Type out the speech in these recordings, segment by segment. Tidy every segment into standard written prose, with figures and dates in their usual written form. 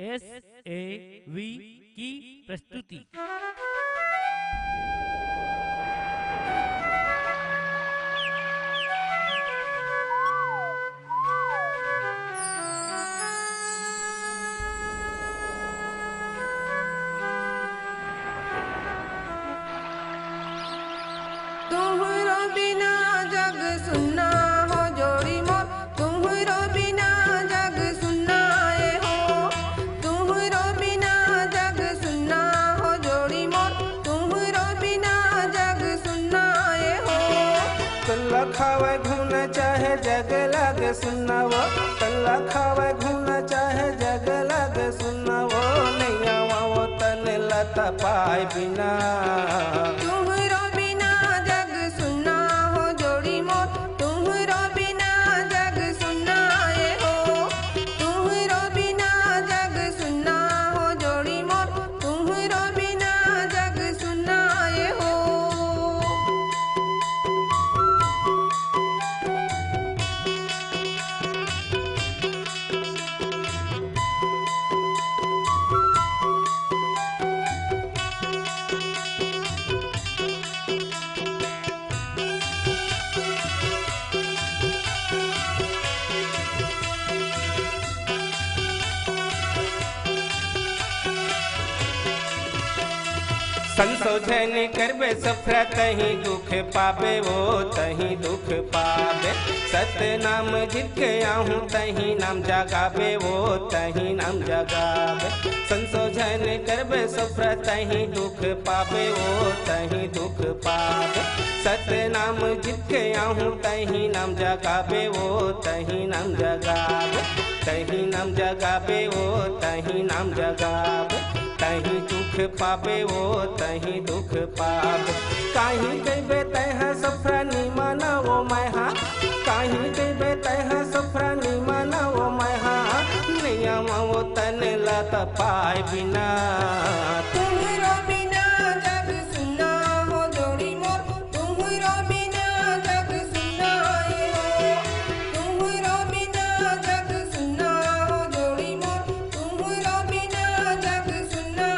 SAV की प्रस्तुति। तुम्हरो बिना जग सुन्ना हो जोड़ी मोर, तुम्हरो बिना जग सुन्ना हो, तुम्हरो बिना जग सुन्ना हो जोड़ी मोर, तुम्हरो बिना जग सुन्ना हो। कल्ला खावे घूमना चाहे जग लागे सुनना वो, कल्ला खावे घूमना चाहे जग लागे सुनना वो, नहीं आवा वो तन लता पाए बिना। तुम्हरो बिना जग सुन्ना हो जोड़ी मोर, तुम्हरो बिना जग सुन्ना हो, तुम्हरो बिना जग सुन्ना हो जोड़ी मोर, तुम्हरो बिना जग सुन्ना हो। संशोधन करबे सफरा तही दुख पाबे वो तही दुख पाबे, सतनाम जित आहूँ तही नाम जगाबे वो तही नाम जगाबे। संशोधन करबे सफरा तही दुख पाबे वो तही दुख पाबे, सतनाम जित आहूँ तही नाम जगाबे वो तही नाम जगाबे, तही नाम जगाबे वो तही नाम जगाबे, तही दुख पाबे वो तही दुख पाबे। काहीं कहबे तह सफरा निमाना वो मैहा, काहीं कहबे तह सफरा निमाना वो मैहा, नहीं आवा वो तन लता पाए बिना। तुम्हरो बिना जग सुन्ना हो जोड़ी मोर, तुम्हरो बिना जग सुन्ना हो, तुम्हरो बिना जग सुन्ना हो जोड़ी मोर, तुम्हरो बिना जग सुन्ना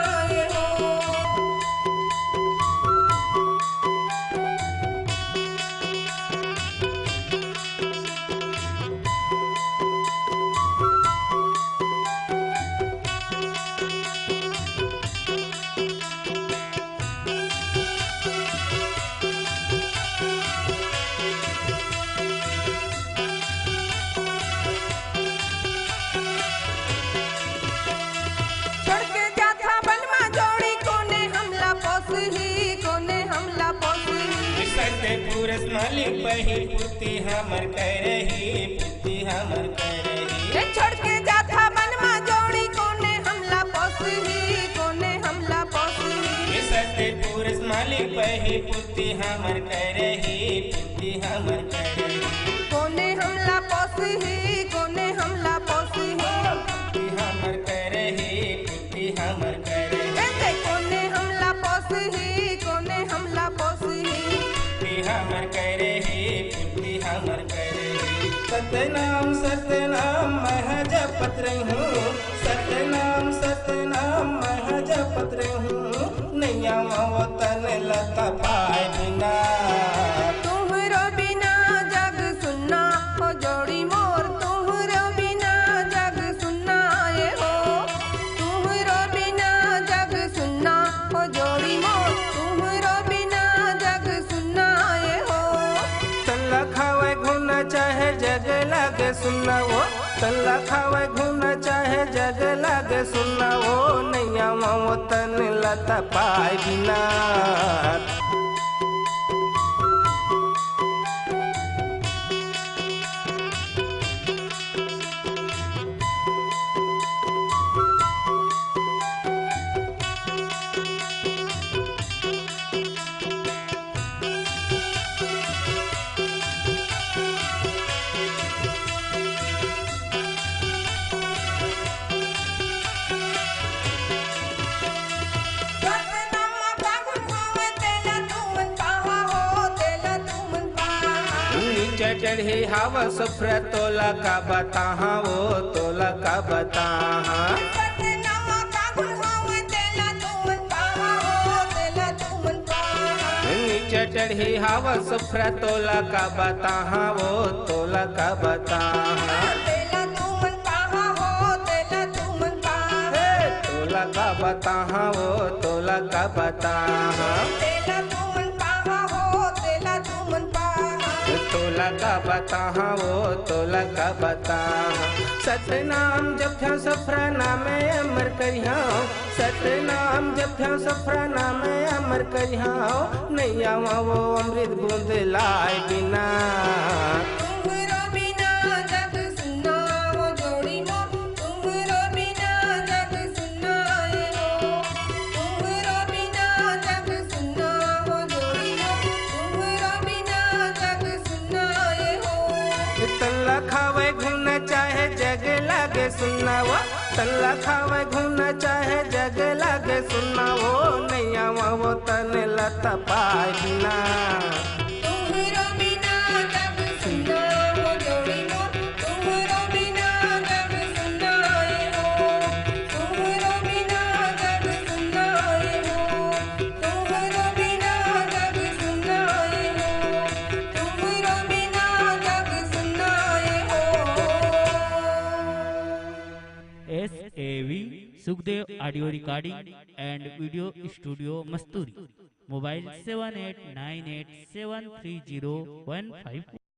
हो। छोड़ के जाथा बनमा जोड़ी कोने हमला पोसही, कोने हमला पोसही। सत्य पुरुष मालिक पही पुती हमर करही, पुती हमर करही। छोड़ के जाथा बनमा जोड़ी कोने हमला पोसही, कोने हमला पोसही। सत्य पुरुष मालिक पही पुती हमर करही, पुती हमर करही। कोने हमला पोसही, कोने हमला पोसही। पुती हमर करही, पुती हमर करही। ऐसे कोने हमला पोसही, कोने हमला पोसही। पुती हमर करही, पुती हमर करही। सतनाम सतनाम मैं जपत रहूं, सतनाम सतनाम मैं जपत रहूं, नहीं आवा वो तन लता पाए बिना। तुम्हरो बिना जग सुन्ना हो जोड़ी मोर, तुम्हरो बिना जग सुन्ना हो, तुम्हरो बिना जग सुन्ना हो जोड़ी मोर, तुम्हरो बिना जग सुन्ना हो। तल्ला खावे घूमना चाहे जग लागे सुनना वो, तल्ला खावे घूमना चाहे जग लागे सुनना वो, नहीं आवा वो तन लता पाए बिना। सतनाम पागुन होवे तेला तुमन पाहा हो, तेला तुमन पाहा। चढ़ी हवा सफरा तोला का बताहा वो, तोला का बताहा। चढ़ी हावा सुफ्रा तोला का बताहा वो तोला का बताहा तेला तू मन पाहा हो तेला तू मन पाहा तोला का बताहा वो तोला का बताहा तेला तू मन पाहा हो तेला तू मन पाहा तोला का बताहा वो तोला का बताहा सतनाम जब था सफरा नामे अमर करिहा सतनाम जब था सफरा नामे अमर करिहा नहीं आवा वो अमृत बूंद लाए बिना तुमरो बिना जग सुना वो जोड़ी मो तुमरो बिना जग सुना ये हो तुमरो बिना जग सुना वो जोड़ी मो तुमरो बिना जग सुना ये हो तल्ला खावे घूमना चाहे जग लागे सुनना वो तल्ला खावे घूमना चाहे जग लागे सुनना वो नहीं आवा वो तने लता पाए बिना तुमरो बिना जग सुना वो जोड़ी मो तुमरो बिना जग सुना ये हो तुमरो बिना जग सुना ये हो तुमरो बिना जग सुना ये हो तुमरो बिना जग सुना ये हो SAV Sukhdev audio recording and video studio Masturi mobile 7898730154